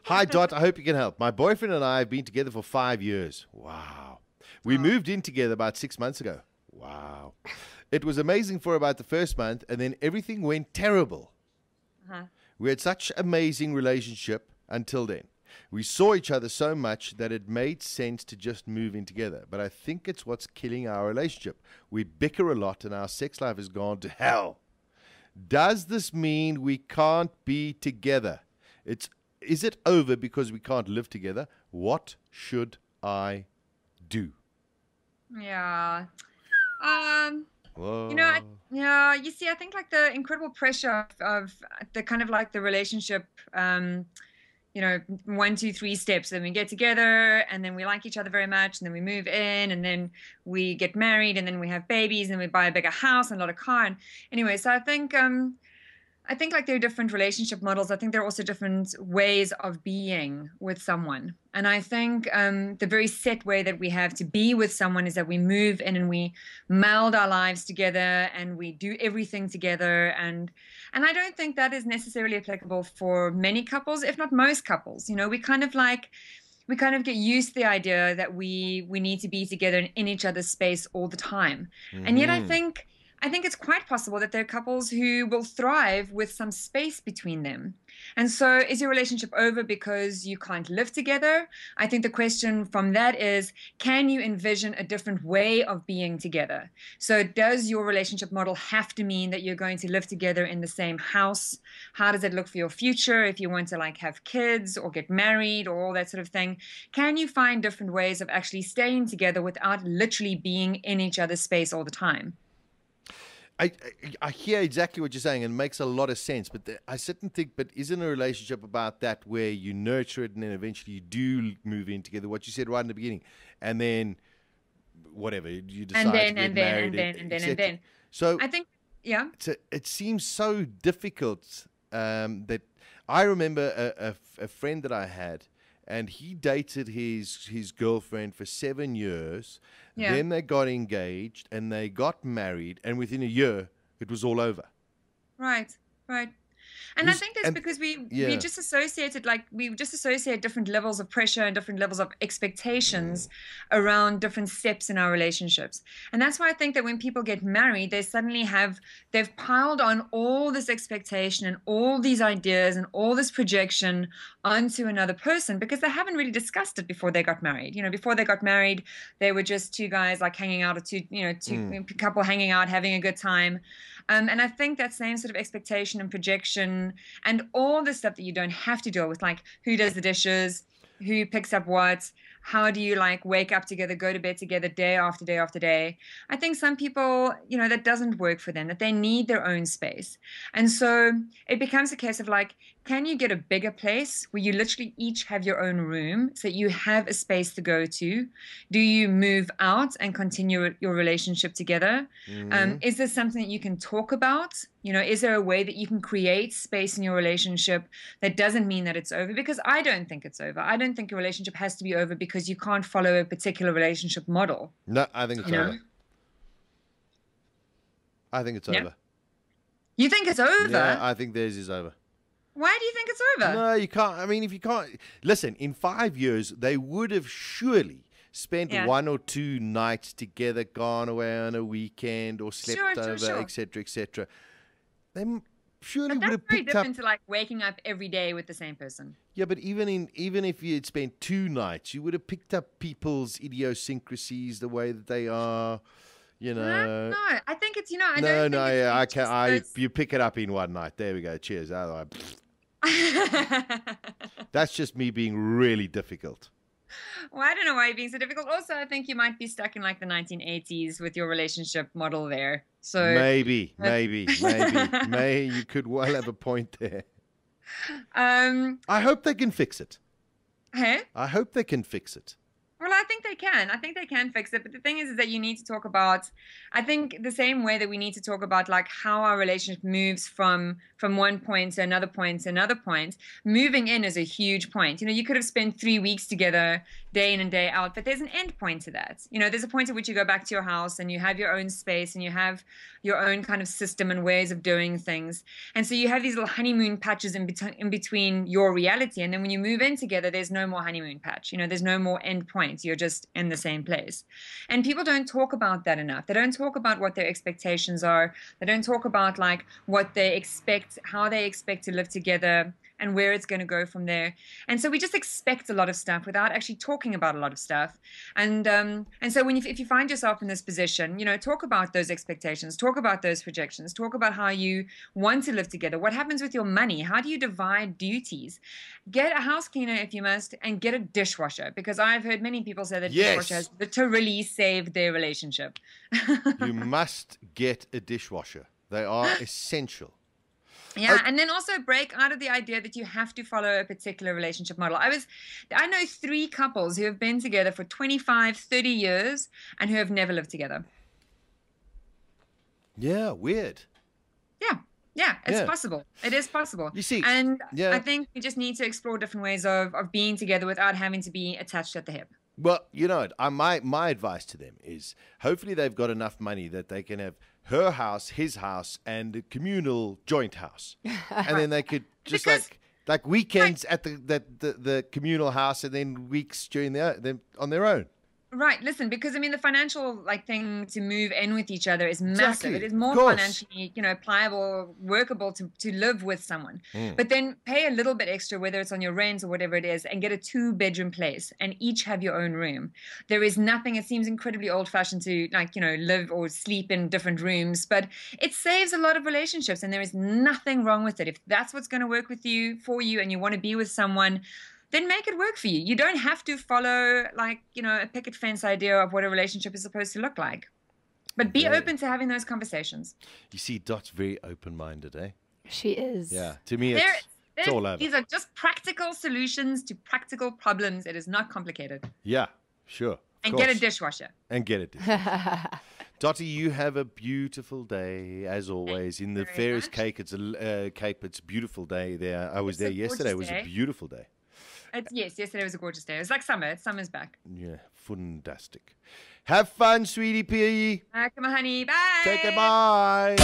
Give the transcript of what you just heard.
Hi, Dot. I hope you can help. My boyfriend and I have been together for 5 years. Wow. We moved in together about 6 months ago. Wow. It was amazing for about the first month, and then everything went terrible. We had such amazing relationship until then. We saw each other so much that it made sense to just move in together. But I think it's what's killing our relationship. We bicker a lot, and our sex life has gone to hell. Does this mean we can't be together? Is it over because we can't live together? What should I do? Yeah. Whoa. You see, I think like the incredible pressure of the kind of like the relationship, 1, 2, 3 steps. Then we get together, and then we like each other very much, and then we move in, and then we get married, and then we have babies, and we buy a bigger house and a lot of car. And anyway, so I think like there are different relationship models. I think there are also different ways of being with someone. And I think the very set way that we have to be with someone is that we move in and we meld our lives together and we do everything together. And I don't think that is necessarily applicable for many couples, if not most couples. We kind of get used to the idea that we need to be together in each other's space all the time. And yet I think it's quite possible that there are couples who will thrive with some space between them. And so is your relationship over because you can't live together? I think the question from that is, can you envision a different way of being together? So does your relationship model have to mean that you're going to live together in the same house? How does it look for your future if you want to like have kids or get married or all that sort of thing? Can you find different ways of actually staying together without literally being in each other's space all the time? I hear exactly what you're saying, and it makes a lot of sense. But I sit and think, but isn't a relationship about that where you nurture it and then eventually you do move in together? What you said right in the beginning, and then whatever you decide to get married, and then. So I think, yeah. It seems so difficult that I remember a friend that I had. And he dated his girlfriend for 7 years. Yeah. Then they got engaged and they got married. And within a year, it was all over. Right. And I think that's because we just associate different levels of pressure and different levels of expectations around different steps in our relationships. And that's why I think that when people get married, they've piled on all this expectation and all these ideas and all this projection onto another person because they haven't really discussed it before they got married. Before they got married, they were just two guys like hanging out, or two couple hanging out, having a good time. And I think that same sort of expectation and projection and all the stuff that you don't have to deal with, like who does the dishes, who picks up what, how do you like wake up together, go to bed together day after day after day. I think some people, that doesn't work for them, that they need their own space. And so it becomes a case of like, can you get a bigger place where you literally each have your own room so you have a space to go to? Do you move out and continue your relationship together? Is this something that you can talk about? Is there a way that you can create space in your relationship that doesn't mean that it's over? Because I don't think it's over. I don't think a relationship has to be over because you can't follow a particular relationship model. No, I think it's over. I think it's over. You think it's over? Yeah, I think theirs is over. Why do you think it's over? No, you can't. I mean, if you can't... Listen, in 5 years, they would have surely spent 1 or 2 nights together, gone away on a weekend or slept over, etc., etc. They surely would have picked up... That's very different to like waking up every day with the same person. Yeah, but even if you had spent 2 nights, you would have picked up people's idiosyncrasies, the way that they are... No, I think it's, you pick it up in 1 night. There we go. Cheers. That's just me being really difficult. Well, I don't know why you're being so difficult. Also, I think you might be stuck in like the 1980s with your relationship model there. So maybe, you could well have a point there. I hope they can fix it. Hey? I hope they can fix it. Well, I think they can. I think they can fix it. But the thing is that you need to talk about, I think the same way that we need to talk about like how our relationship moves from one point to another point to another point. Moving in is a huge point. You could have spent 3 weeks together day in and day out, but there's an end point to that. You know, there's a point at which you go back to your house and you have your own space and you have your own kind of system and ways of doing things. And so you have these little honeymoon patches in between your reality. And then when you move in together, there's no more honeymoon patch. You know, there's no more end point. You're just in the same place. And people don't talk about that enough. They don't talk about what their expectations are. They don't talk about like what they expect, how they expect to live together, and where it's going to go from there. And so we just expect a lot of stuff without actually talking about a lot of stuff. And so if you find yourself in this position, you know, talk about those expectations, talk about those projections, talk about how you want to live together. What happens with your money? How do you divide duties? Get a house cleaner if you must, and get a dishwasher, because I've heard many people say that dishwasher has literally saved their relationship. You must get a dishwasher. They are essential. Yeah, and then also break out of the idea that you have to follow a particular relationship model. I know 3 couples who have been together for 25, 30 years and who have never lived together. Yeah, weird. Yeah, it's possible. It is possible. You see, and I think we just need to explore different ways of being together without having to be attached at the hip. Well, you know, my advice to them is hopefully they've got enough money that they can have her house, his house, and a communal joint house, and then they could just like weekends at the communal house, and then weeks during them on their own. Right. Listen, because I mean, the financial thing to move in with each other is massive. Exactly. It is more financially, pliable, workable to live with someone. But then pay a little bit extra, whether it's on your rent or whatever it is, and get a 2-bedroom place and each have your own room. There is nothing. It seems incredibly old-fashioned to live or sleep in different rooms, but it saves a lot of relationships, and there is nothing wrong with it. If that's what's going to work for you, and you want to be with someone, then make it work for you. You don't have to follow a picket fence idea of what a relationship is supposed to look like. But be open to having those conversations. You see, Dot's very open-minded, eh? She is. Yeah, to me it's all over. These are just practical solutions to practical problems. It is not complicated. Yeah, sure. And get a dishwasher. Dottie, you have a beautiful day, as always, in the Ferris Cape. It's a beautiful day there. I was there yesterday. It was a beautiful day. Yes, yesterday was a gorgeous day. It was like summer. Summer's back. Yeah, fantastic. Have fun, sweetie pea. Come on, honey. Bye. Take care. Bye.